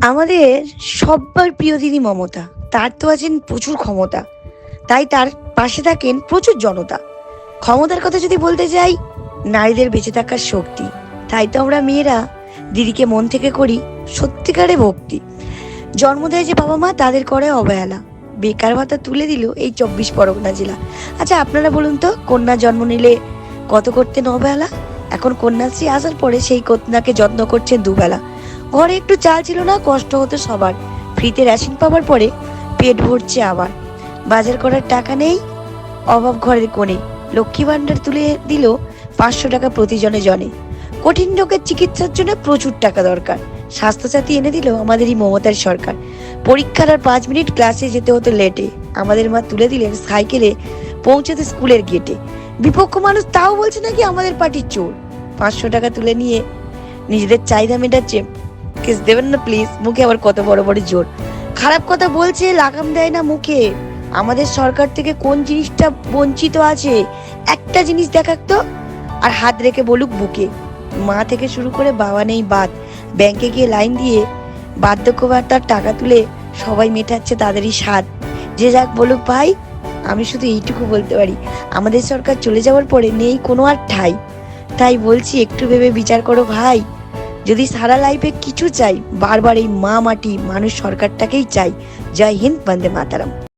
আমাদের সব্বার প্রিয় দিদি মমতা। তার তো আছেন প্রচুর ক্ষমতা, তাই তার পাশে থাকেন প্রচুর জনতা। ক্ষমতার কথা যদি বলতে যাই, নারীদের বেঁচে থাকার শক্তি। তাই তো আমরা মেয়েরা দিদিকে মন থেকে করি সত্যিকারে ভক্তি। জন্ম দেয় যে বাবা মা, তাদের করে অবহেলা। বেকার ভাতা তুলে দিল এই 24 পরগনা জেলা। আচ্ছা আপনারা বলুন তো, কন্যা জন্ম নিলে কত করতেন অবহেলা? এখন কন্যাশ্রী আসার পরে সেই কন্যাকে যত্ন করছেন দুবেলা। ঘরে একটু চাল ছিল না, কষ্ট হতো সবার। ফ্রিতে রেশন পাওয়ার পরে পেট ভরছে আবার। বাজার করার টাকা নেই, অভাব ঘরের কোণে। লক্ষ্মী ভান্ডার তুলে দিল 500 টাকা প্রতিজনে জনে। কঠিন রোগের চিকিৎসার জন্য প্রচুর টাকা দরকার। স্বাস্থ্যসাথী এনে দিল আমাদেরই মমতার সরকার। পরীক্ষার আর 5 মিনিট ক্লাসে যেতে হতো লেটে, আমাদের মা তুলে দিলেন সাইকেলে পৌঁছতে স্কুলের গেটে। বিপক্ষ মানুষ তাও বলছে নাকি আমাদের পার্টির চোর। 500 টাকা তুলে নিয়ে নিজেদের চাহিদা মেটাচ্ছে। কেস দেবেন না প্লিজ, মুখে আবার কত বড় বড় জোর। খারাপ কথা বলছে, লাগাম দেয় না মুখে। আমাদের সরকার থেকে কোন জিনিসটা বঞ্চিত আছে একটা জিনিস দেখাক তো, আর হাত রেখে বলুক বুকে। মা থেকে শুরু করে বাবা নেই বাদ। ব্যাংকে গিয়ে লাইন দিয়ে বার্ধক্য ভাতার টাকা তুলে সবাই মেটাচ্ছে তাদেরই স্বাদ। যে যাক বলুক ভাই, আমি শুধু এইটুকু বলতে পারি, আমাদের সরকার চলে যাওয়ার পরে নেই কোনো আর ঠাঁই। তাই বলছি একটু ভেবে বিচার করো ভাই। যদি সারা লাইফে কিছু চাই, বারবার এই মা মাটি মানুষ সরকারটাকেই চাই। জয় হিন্দ, বন্দে মাতারাম।